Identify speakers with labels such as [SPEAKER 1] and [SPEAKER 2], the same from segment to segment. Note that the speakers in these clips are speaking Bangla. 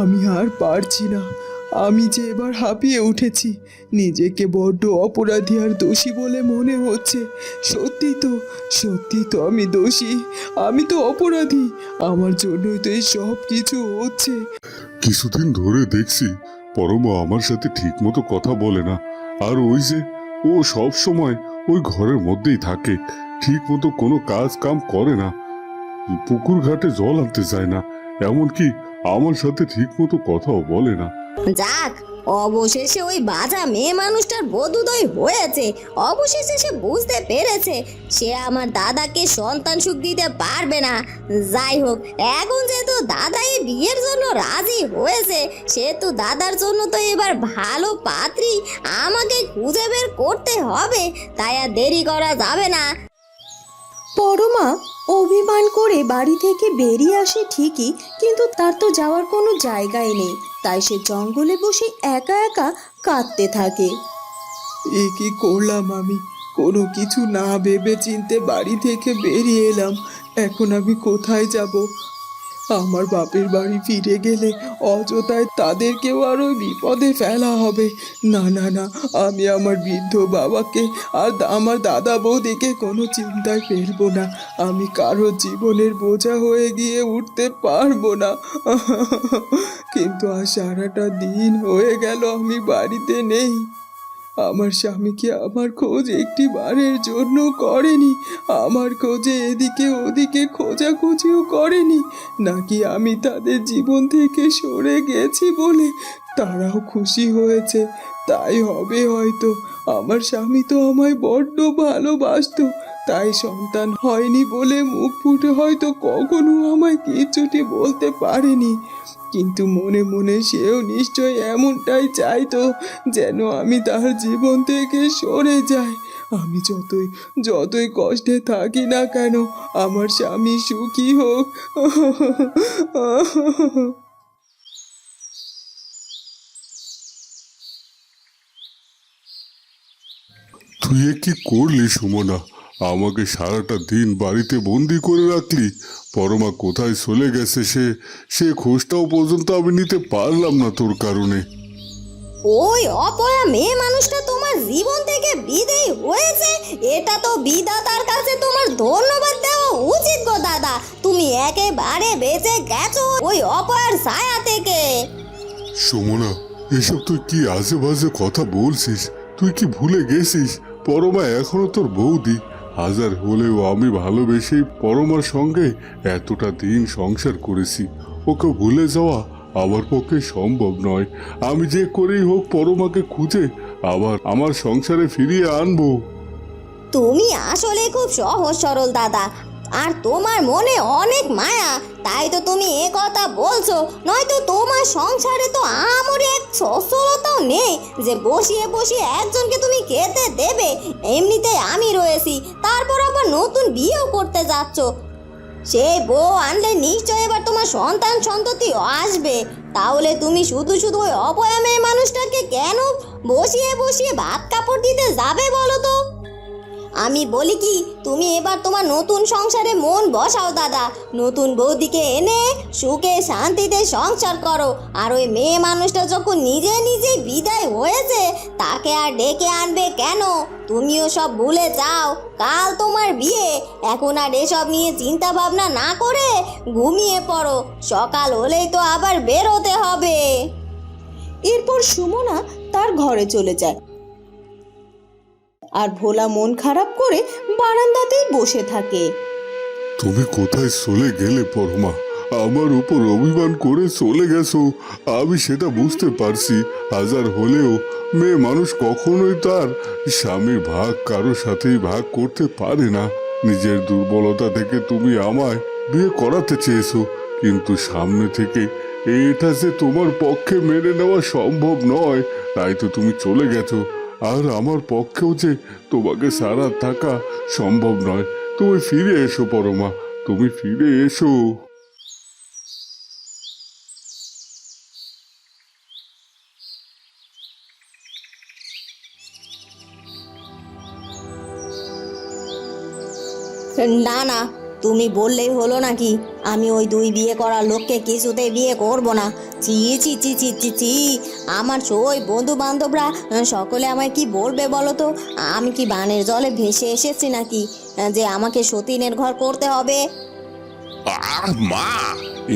[SPEAKER 1] আমি আর পারছি না। আমি যে এবার হাঁপিয়ে উঠেছি, নিজেকে বড্ড অপরাধী আর দোষী বলে মনে হচ্ছে। সত্যি তো, সত্যি তো আমি দোষী, আমি তো অপরাধী। আমার জন্যই তো এই সব কিছু হচ্ছে।
[SPEAKER 2] কিছুদিন ধরে দেখছি পরমা আমার সাথে ঠিক মতো কথা বলে না। আর ওই যে ও সব সময় ওই ঘরের মধ্যেই থাকে, ঠিক মতো কোনো কাজ কাম করে না, পুকুর ঘাটে জল আনতে যায় না, এমনকি আমার সাথে ঠিক মতো কথাও বলে না।
[SPEAKER 3] যাক, অবশেষে ওই বাজা মেয়ে মানুষটার বোধোদয় হয়েছে। অবশেষে সে বুঝতে পেরেছে সে আমার দাদাকে সন্তান সুখ দিতে পারবে না। যাই হোক, এখন যেহেতু দাদা এই বিয়ের জন্য রাজি হয়েছে, সেহেতু দাদার জন্য তো এবার ভালো পাত্রী আমাকে খুঁজে বের করতে হবে। তাই আর দেরি করা যাবে না।
[SPEAKER 4] পরমা অভিমান করে বাড়ি থেকে বেরিয়ে আসে ঠিকই, কিন্তু তার তো যাওয়ার কোনো জায়গায় নেই। তাই সে জঙ্গলে বসে একা একা কাঁদতে থাকে।
[SPEAKER 1] এ কি করলাম আমি? কোনো কিছু না ভেবে চিনতে বাড়ি থেকে বেরিয়ে এলাম। এখন আমি কোথায় যাব? আমার বাপের বাড়ি ফিরে গেলে অযথায় তাদেরকেও আর ওই বিপদে ফেলা হবে। না না না, আমি আমার বৃদ্ধ বাবাকে আর আমার দাদা বৌদিকে কোনো চিন্তায় ফেলবো না। আমি কারো জীবনের বোঝা হয়ে গিয়ে উঠতে পারবো না। কিন্তু আর সারাটা দিন হয়ে গেল আমি বাড়িতে নেই। আমার স্বামী কি আমার খোঁজ একটি বারের জন্য করেনি? আমার খোঁজে এদিকে ওদিকে খোঁজাখুঁজিও করেনি? নাকি আমি তাদের জীবন থেকে সরে গেছি বলে তারাও খুশি হয়েছে? তাই হবে হয়তো। আমার স্বামী তো আমায় বড্ড ভালোবাসতো, তাই সন্তান হয়নি বলে মুখ ফুটে হয়তো কখনো আমায় কিচ্ছুটি বলতে পারেনি। কিন্তু মনে মনে সেও নিশ্চয় এমনটাই চাইতো, যেন আমি তার জীবন থেকে সরে যাই। আমি যতই যতই কষ্টে থাকি না কেন, আমার স্বামী সুখী হোক।
[SPEAKER 2] তুই এ কি করলি সুমনা? আমাকে সারাটা দিন বাড়িতে বন্দি করে রাখলি। পরমা কোথায় চলে গেছে সে সে খোঁজটাও পর্যন্ত আমি নিতে পারলাম না তোর কারণে।
[SPEAKER 3] ওই অপয়া মেয়ে মানুষটা তোমার জীবন থেকে বিদেয় হয়েছে, এটা তো বিধাতার কাছে তোমার ধন্যবাদ দেওয়া উচিত গো দাদা। তুমি একেবারে বেঁচে গেছো ওই অপয়ার ছায়া থেকে।
[SPEAKER 2] সুমনা, এসব তুই কি আজে বাজে কথা বলছিস? তুই কি ভুলে গেছিস পরমা এখনো তোর বৌদি? হাজার হলেও আমি ভালোবেসেই পরমার সঙ্গে এতটা দিন সংসার করেছি। ওকে ভুলে যাওয়া আমার পক্ষে সম্ভব নয়। আমি যে করেই হোক পরমাকে খুঁজে আবার আমার সংসারে ফিরিয়ে আনবো।
[SPEAKER 3] তুমি আসলে খুব সহজ সরল দাদা, আর তোমার মনে অনেক মায়া, তাই তো তুমি এ কথা বলছো। নয়তো তোমার সংসারে তো আমার এক সচ্ছলতাও নেই যে বসিয়ে বসিয়ে একজনকে তুমি খেতে দেবে। এমনিতেই আমি রয়েছি, তারপর আবার নতুন বিয়েও করতে যাচ্ছ। সেই বউ আনলে নিশ্চয় এবার তোমার সন্তান সন্ততি আসবে। তাহলে তুমি শুধু শুধু ওই অপয়া মেয়ে মানুষটাকে কেন বসিয়ে বসিয়ে ভাত কাপড় দিতে যাবে বলো তো? আমি বলি কি, তুমি এবার তোমার নতুন সংসারে মন বসাও দাদা। নতুন বৌদিকে এনে সুখে শান্তিতে সংসার করো। আর ওই মেয়ে মানুষটা যখন নিজে নিজেই বিদায় হয়েছে, তাকে আর ডেকে আনবে কেন? তুমিও সব ভুলে যাও, কাল তোমার বিয়ে। এখন আর এসব নিয়ে চিন্তা ভাবনা না করে ঘুমিয়ে পড়ো, সকাল হলেই তো আবার বেরোতে হবে।
[SPEAKER 4] এরপর সুমনা তার ঘরে চলে যায়, আর ভোলা মন খারাপ করে বারান্দাতেই বসে থাকে।
[SPEAKER 2] তুমি কোথায় চলে গেলে পরমা? আমার উপর অভিমান করে চলে গেছো, আমি সেটা বুঝতে পারছি। হাজার হলেও মেয়ে মানুষ কখনোই তার স্বামীর ভাগ কারো সাথেই ভাগ করতে পারে না। নিজের দুর্বলতা থেকে তুমি আমায় বিয়ে করাতে চেয়েছো, কিন্তু সামনে থেকে এটা যে তোমার পক্ষে মেনে নেওয়া সম্ভব নয়, তাই তো তুমি চলে গেছো। আর আমার পক্ষেও যে তোমাকে ছাড়া থাকা সম্ভব নয়। তুমি ফিরে এসো পরমা, তুমি ফিরে এসো।
[SPEAKER 3] না না, তুমি বললেই হলো নাকি আমি ওই দুই বিয়ে করা লোককে কিছুতেই বিয়ে করব না। চি চি চি চি চি চি, আমার ওই বন্ধু বান্ধবরা সকলে আমায় কি বলবে বলো তো? আমি কি বানের জলে ভেসে এসেছি নাকি যে আমাকে সতীনের ঘর করতে হবে?
[SPEAKER 5] আর মা,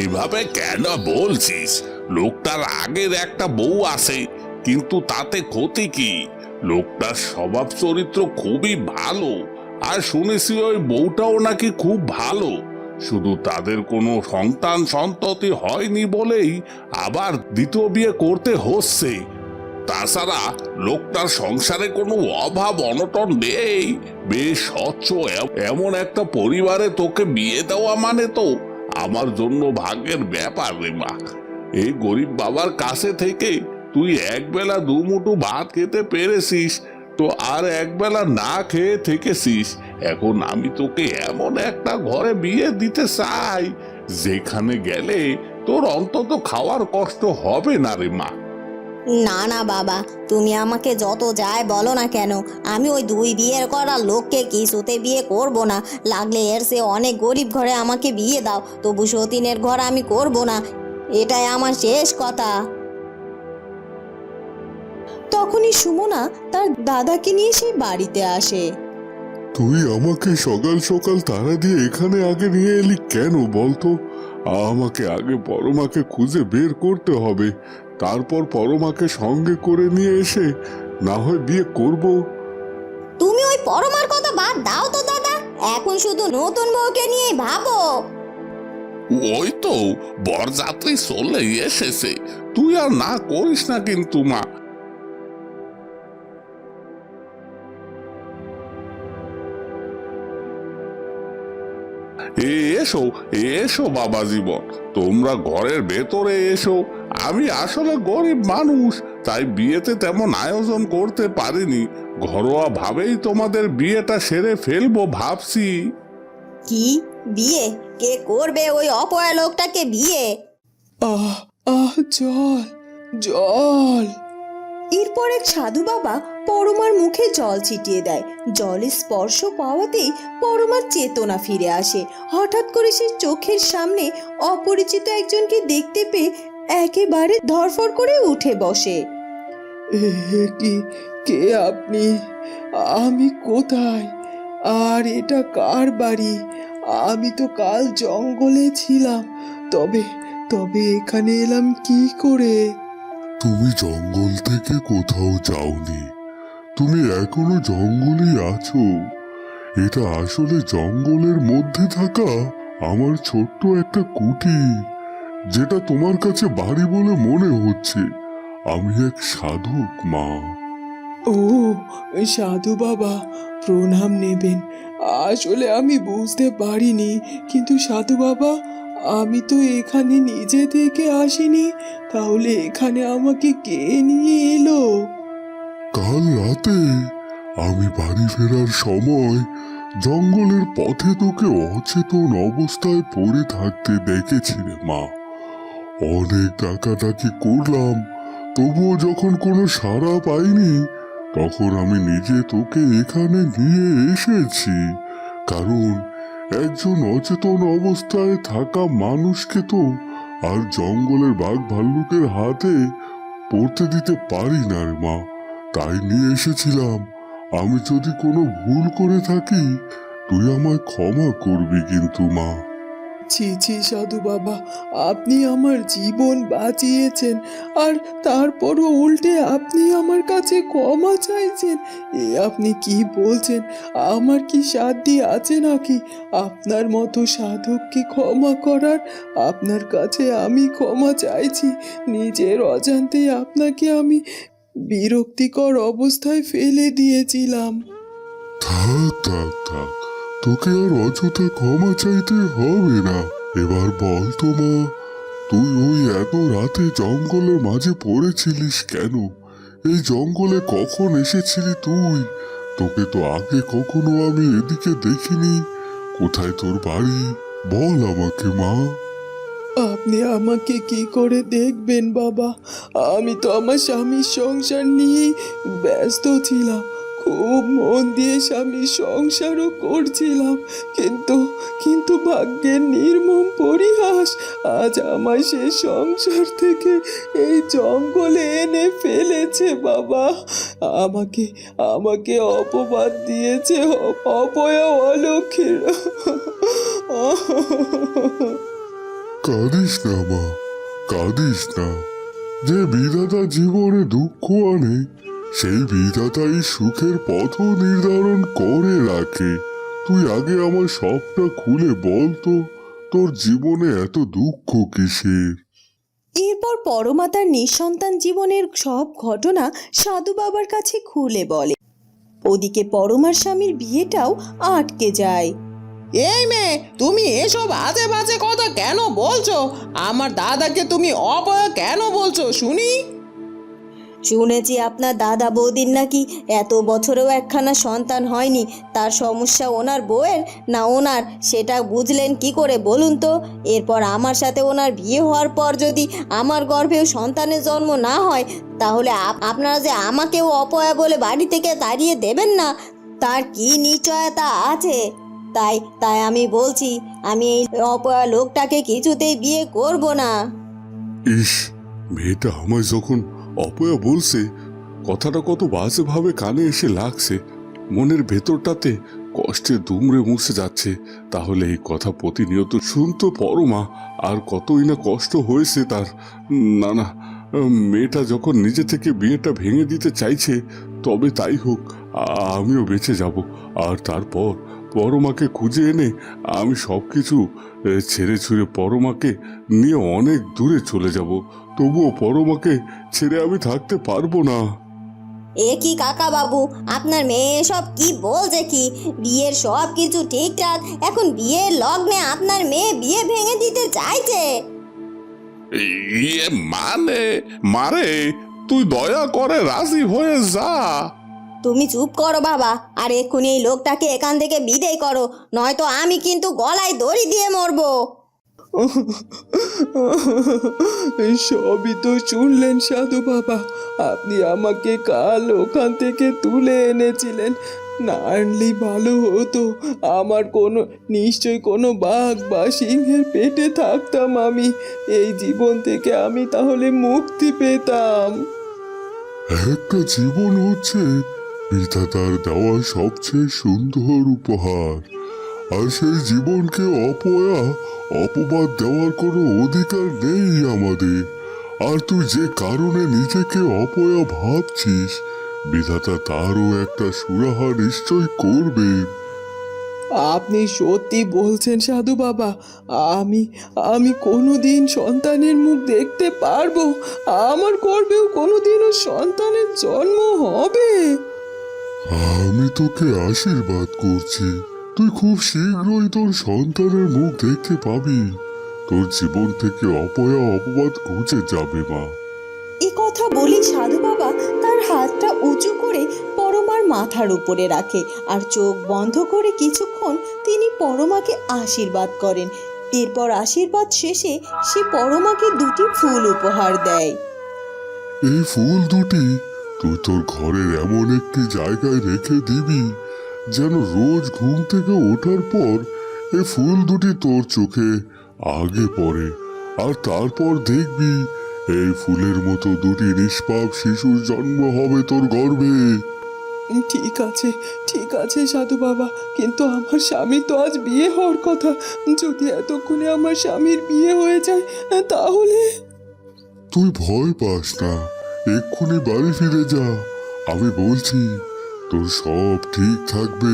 [SPEAKER 5] এভাবে কেন বলছিস? লোকটার আগের একটা বউ আছে, কিন্তু তাতে ক্ষতি কি? লোকটার স্বভাব চরিত্র খুবই ভালো, আর শুনেছি ওই বউটাও নাকি খুব ভালো। শুধু তাদের কোনো সন্তান সন্ততি হয়নি বলেই আবার দ্বিতীয় বিয়ে করতে হচ্ছে। তাছাড়া লোকটার সংসারে কোনো অভাব অনটন নেই, বেশ স্বচ্ছ। এমন একটা পরিবারে তোকে বিয়ে দেওয়া মানে তো আমার জন্য ভাগ্যের ব্যাপার রে মা। এই গরিব বাবার কাছে থেকে তুই একবেলা দুমুঠো ভাত খেতে পেরেছিস, তো আর একবেলা না খেয়ে থেকেছিস। এখন আমি তোকে এমন একটা ঘরে বিয়ে দিতে চাই যেখানে গেলে তোর অন্তত খাওয়ার কষ্ট হবে না রে মা।
[SPEAKER 3] না না বাবা, তুমি আমাকে যত যাই বলো না কেন, আমি ওই দুই বিয়ের করা লোককে কিছুতে বিয়ে করব না। লাগলে এর সে অনেক গরিব ঘরে আমাকে বিয়ে দাও, তবু সতীনের ঘর আমি করব না। এটাই আমার শেষ কথা।
[SPEAKER 4] তখনই সুমনা তার দাদাকে নিয়ে সেই বাড়িতে আসে।
[SPEAKER 2] তুই আমাকে সকাল সকাল তাড়া দিয়ে এখানে আগে নিয়ে এলি কেন বলতো? আমাকে আগে পরমাকে খুঁজে বের করতে হবে, তারপর পরমাকে সঙ্গে করে নিয়ে এসে না হয় বিয়ে করব।
[SPEAKER 3] তুমি ওই পরমার কথা বাদ দাও তো দাদা, এখন শুধু নতুন বউকে নিয়েই ভাবো।
[SPEAKER 5] ওই তো বরযাত্রী চলে এসেছে, তুই আর না করিস না কিন্তু মা। এসো এসো বাবা জীবন, তোমরা ঘরের ভেতরে এসো। আমি আসলে গরিব মানুষ, তাই বিয়েতে তেমন আয়োজন করতে পারিনি। ঘরোয়া ভাবেই তোমাদের বিয়েটা সেরে ফেলবো ভাবছি।
[SPEAKER 3] কি বিয়ে? কে করবে ওই অপয়া লোকটাকে বিয়ে?
[SPEAKER 1] আহ আহ, জল জল।
[SPEAKER 4] এরপর এক সাধু বাবা পরমার মুখে জল ছিটিয়ে দেয়। জলের স্পর্শ পাওয়াতেই পরমার চেতনা ফিরে আসে। হঠাৎ করে সে চোখের সামনে অপরিচিত একজনকে দেখতে পেয়ে একেবারে ধরফর করে উঠে বসে।
[SPEAKER 1] কি, কে আপনি? আমি কোথায়? আর এটা কার বাড়ি? আমি তো কাল জঙ্গলে ছিলাম, তবে তবে এখানে এলাম কি করে?
[SPEAKER 2] তুমি জঙ্গল থেকে কোথাও যাওনি, তুমি এখনো জঙ্গলেই আছো। এটা আসলে জঙ্গলের মধ্যে থাকা আমার ছোট্ট একটা কুটির, যেটা তোমার কাছে বাড়ি বলে মনে হচ্ছে। আমি এক সাধক মা।
[SPEAKER 1] ও সাধু বাবা, প্রণাম নেবেন। আসলে আমি বুঝতে পারিনি, কিন্তু সাধু বাবা, আমি তো এখানে নিজে থেকে আসিনি, তাহলে এখানে আমাকে কে নিয়ে এলো?
[SPEAKER 2] কাল রাতে আমি বাড়ি ফেরার সময় জঙ্গলের পথে তোকে অচেতন অবস্থায় পড়ে থাকতে দেখেছি রে মা। অনেক ডাকাডাকি করলাম, তবুও যখন কোনো সাড়া পাইনি, তখন আমি নিজে তোকে এখানে নিয়ে এসেছি। কারণ একজন অচেতন অবস্থায় থাকা মানুষকে তো আর জঙ্গলের বাঘ ভাল্লুকের হাতে পড়তে দিতে পারি না রে মা, তাই নিয়ে এসেছিলাম। আমি যদি কোনো ভুল করে থাকি, তুই আমায় ক্ষমা করবি কিন্তু মা।
[SPEAKER 1] ছি ছি সাধু বাবা, আপনি আমার জীবন বাঁচিয়েছেন, আর তারপরও উল্টে আপনি আমার কাছে ক্ষমা চাইছেন? এ আপনি কি বলছেন? আমার কি সাধ্য আছে নাকি আপনার মতো সাধককে ক্ষমা করার? আপনার কাছে আমি ক্ষমা চাইছি। নিজের অজান্তেই আপনাকে আমি বিরক্তিকর অবস্থায় ফেলে দিয়েছিলাম।
[SPEAKER 2] থাক থাক থাক, তোকে আর অযথা ক্ষমা চাইতে হবে না। এবার বল তো মা, তুই ওই এত রাতে জঙ্গলের মাঝে পড়েছিলিস কেন? এই জঙ্গলে কখন এসেছিলি তুই? তোকে তো আগে কখনো আমি এদিকে দেখিনি। কোথায় তোর বাড়ি বল আমাকে মা।
[SPEAKER 1] আপনি আমাকে কি করে দেখবেন বাবা? আমি তো আমার স্বামীর সংসার নিয়েই ব্যস্ত ছিলাম। খুব মন দিয়ে স্বামী সংসারও করছিলাম, কিন্তু কিন্তু ভাগ্যের নির্মম পরিহাস, আজ আমায় সে সংসার থেকে এই জঙ্গলে এনে ফেলেছে বাবা। আমাকে আমাকে অপবাদ দিয়েছে অপয়া অলক্ষীর।
[SPEAKER 2] কাঁদিস না মা, কাঁদিস না। যে বিধাতা জীবনে দুঃখ আনে, সেই বিধাতাই সুখের পথও নির্ধারণ করে রাখে। তুই আগে আমার সবটা খুলে বল তো, তোর জীবনে এত দুঃখ কিসের?
[SPEAKER 4] এরপর পরমা তার নিঃসন্তান জীবনের সব ঘটনা সাধু বাবার কাছে খুলে বলে। ওদিকে পরমার স্বামীর বিয়েটাও আটকে যায়।
[SPEAKER 1] এই মেয়ে, তুমি এসব আজে বাজে কথা কেন বলছো? আমার দাদাকে তুমি অপয়া কেন বলছো শুনি?
[SPEAKER 3] শুনেছি আপনার দাদা বৌদির নাকি এত বছরেও একখানা সন্তান হয়নি। তার সমস্যা ওনার বউয়ের না ওনার, সেটা বুঝলেন কি করে বলুন তো? এরপর আমার সাথে ওনার বিয়ে হওয়ার পর যদি আমার গর্ভেও সন্তানের জন্ম না হয়, তাহলে আপনারা যে আমাকেও অপয়া বলে বাড়ি থেকে তাড়িয়ে দেবেন না, তার কি নিশ্চয়তা আছে? তাই আমি বলছি, আমি এই অপয়া লোকটাকে কিছুতেই বিয়ে করব না।
[SPEAKER 2] ইস, মেয়েটা আমায় যখন অপয়া বলছে, কথাটা কত বাজেভাবে কানে এসে লাগছে। মনের ভেতরটাতে কষ্টে দুমড়ে মুছে যাচ্ছে। তাহলে এই কথা প্রতিনিয়ত শুনতো পরমা, আর কতই না কষ্ট হয়েছে তার। না না, মেয়েটা যখন নিজে থেকে বিয়েটা ভেঙে দিতে চাইছে, তবে তাই হোক, আমিও বেঁচে যাব। আর তারপর পরমাকে খুঁজে এনে আমি সব কিছু ছেড়ে ছুঁড়ে পরমাকে নিয়ে অনেক দূরে চলে যাব। তবুও পরমাকে ছেড়ে আমি থাকতে পারবো না।
[SPEAKER 3] এ কি কাকা বাবু, আপনার মেয়ে সব কি বলছে? কি বিয়ের সব কিছু ঠিকঠাক, এখন বিয়ের লগ্নে আপনার মেয়ে বিয়ে ভেঙে দিতে চাইছে?
[SPEAKER 5] ইয়ে মানে মারে, তুই দয়া করে রাজি হয়ে যা।
[SPEAKER 3] তুমি চুপ করো বাবা, আর এক্ষুনি এই লোকটাকে এখান থেকে বিদায় করো, নয়তো আমি কিন্তু গলায় দড়ি দিয়ে মরবো।
[SPEAKER 1] সবই তো শুনলেন সাধু বাবা। আপনি আমাকে কাল ওখান থেকে তুলে এনেছিলেন, না আনলেই ভালো হতো। আমার নিশ্চয় কোনো বাঘ বা সিংহের পেটে থাকতাম আমি, এই জীবন থেকে আমি তাহলে মুক্তি পেতাম।
[SPEAKER 2] একটা জীবন হচ্ছে বিধাতার দেওয়া সবচেয়ে সুন্দর উপহার, আর সেই জীবনকে অপবাদ দেওয়ার কোনো অধিকার নেই আমাদের। আর তুই যে কারণে নিজেকে অপয়া ভাবছিস, বিধাতা তারও একটা সুরাহা নিশ্চয় করবে।
[SPEAKER 1] আপনি সত্যি বলছেন সাধু বাবা? আমি আমি কোনোদিন সন্তানের মুখ দেখতে পারবো? আমার গর্ভেও কোনোদিনও সন্তানের জন্ম হবে?
[SPEAKER 2] আমি তোকে আশীর্বাদ করছি, তুই খুব শীঘ্রই তোর সন্তানের মুখ দেখতে পাবি। তোর জীবন থেকে অপবাদ ঘুচে যাবে মা।
[SPEAKER 4] এ কথা বলে সাধু বাবা তার হাতটা উঁচু করে পরমার মাথার উপরে রাখে, আর চোখ বন্ধ করে কিছুক্ষণ তিনি পরমাকে আশীর্বাদ করেন। এরপর আশীর্বাদ শেষে সে পরমাকে দুটি ফুল উপহার দেয়।
[SPEAKER 2] এই ফুল দুটি তুই তোর ঘরের এমন একটি জায়গায় রেখে দিবি, যেন রোজ ঘুম থেকে ওঠার পর এই ফুল দুটি তোর চোখে আগে পড়ে। আর তারপর দেখবি এই ফুলের মতো দুটি নিষ্পাপ শিশুর জন্ম হবে তোর গর্ভে।
[SPEAKER 1] ঠিক আছে সাধু বাবা, কিন্তু আমার স্বামী তো আজ বিয়ে হওয়ার কথা। যদি এতক্ষণে আমার স্বামীর বিয়ে হয়ে যায়, তাহলে?
[SPEAKER 2] তুই ভয় পাস না, এক্ষুনি বাড়ি ফিরে যা। আমি বলছি তোর সব ঠিক থাকবে।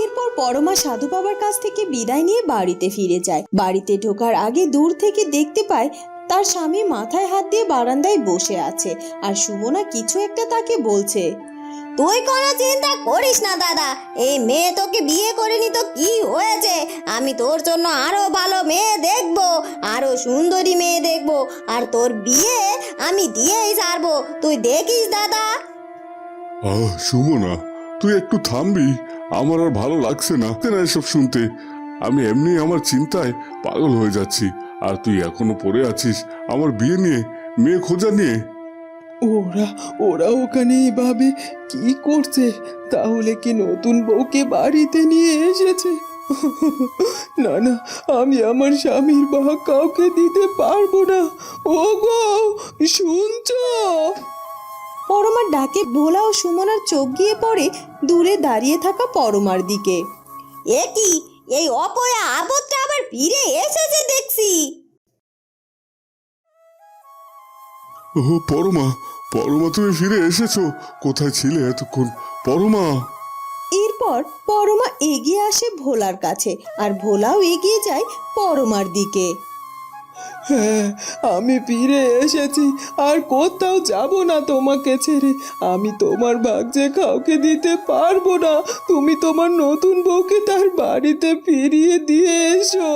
[SPEAKER 4] এরপর পরমা সাধু বাবার কাছ থেকে বিদায় নিয়ে বাড়িতে ফিরে যায়। বাড়িতে ঢোকার আগে দূর থেকে দেখতে পায় তার স্বামী মাথায় হাত দিয়ে বারান্দায় বসে আছে, আর সুমনা কিছু একটা তাকে বলছে।
[SPEAKER 3] তুই কোনো চিন্তা করিস না দাদা, এই মেয়ে তোকে বিয়ে করেনি তো কি হয়েছে? আমি তোর জন্য আরো ভালো মেয়ে দেখবো, আরো সুন্দরী মেয়ে দেখবো, আর তোর বিয়ে আমি দিয়েই ছাড়বো, তুই দেখিস দাদা।
[SPEAKER 2] সুমনা, তুই একটু থামবি? আমার আর ভালো লাগছে না এসব শুনতে। আমি এমনি আমার চিন্তায় পাগল হয়ে যাচ্ছি, আর তুই এখনো পড়ে আছিস আমার বিয়ে নিয়ে, মেয়ে খোঁজা নিয়ে।
[SPEAKER 1] ওরা ওরা ওখানে এভাবে কি করছে? তাহলে কি নতুন বউকে বাড়িতে নিয়ে এসেছে? না না, আমি আমার স্বামীর ভাগ কাউকে দিতে পারবো না। ওগো, শুনছো?
[SPEAKER 4] পরমার ডাকে ভোলা ও সুমনার চোখ গিয়ে পড়ে দূরে দাঁড়িয়ে থাকা পরমার দিকে।
[SPEAKER 3] এ কি, এই অপয়া আবদটা আবার ফিরে এসেছে দেখছি।
[SPEAKER 2] ও পরমা, পরমা তুমি ফিরে এসেছো? কোথায় ছিলে এতক্ষণ পরমা?
[SPEAKER 4] এরপর পরমা এগিয়ে আসে ভোলার কাছে আর ভোলাও এগিয়ে যায় পরমার দিকে।
[SPEAKER 1] হ্যাঁ, আমি ফিরে এসেছি, আর কোথাও যাব না তোমাকে ছেড়ে। আমি তোমার ভাগ যে কাউকে দিতে পারবো না। তুমি তোমার নতুন বউকে তার বাড়িতে ফিরিয়ে দিয়ে এসো।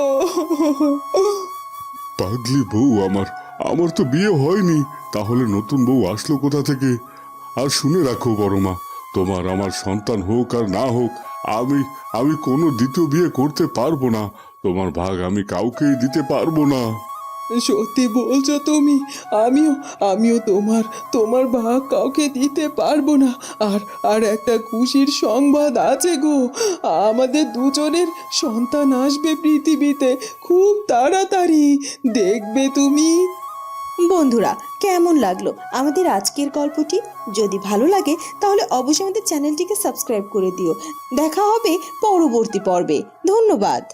[SPEAKER 2] পাগলি বউ আমার, আমার তো বিয়ে হয়নি, তাহলে নতুন বউ আসলো কোথা থেকে? আর শুনে রাখো পরমা, তোমার আমার সন্তান হোক আর না হোক, আমি আমি কোনো দ্বিতীয় বিয়ে করতে পারবো না। তোমার ভাগ আমি কাউকেই দিতে পারবো না।
[SPEAKER 1] সত্যি বলছো তুমি? আমিও আমিও তোমার তোমার ভাগ কাউকে দিতে পারবো না। আর আর একটা খুশির সংবাদ আছে গো, আমাদের দুজনের সন্তান আসবে পৃথিবীতে খুব তাড়াতাড়ি, দেখবে তুমি।
[SPEAKER 4] বন্ধুরা, কেমন লাগলো আমাদের আজকের গল্পটি? যদি ভালো লাগে তাহলে অবশ্যই আমাদের চ্যানেলটিকে সাবস্ক্রাইব করে দিও। দেখা হবে পরবর্তী পর্বে। ধন্যবাদ।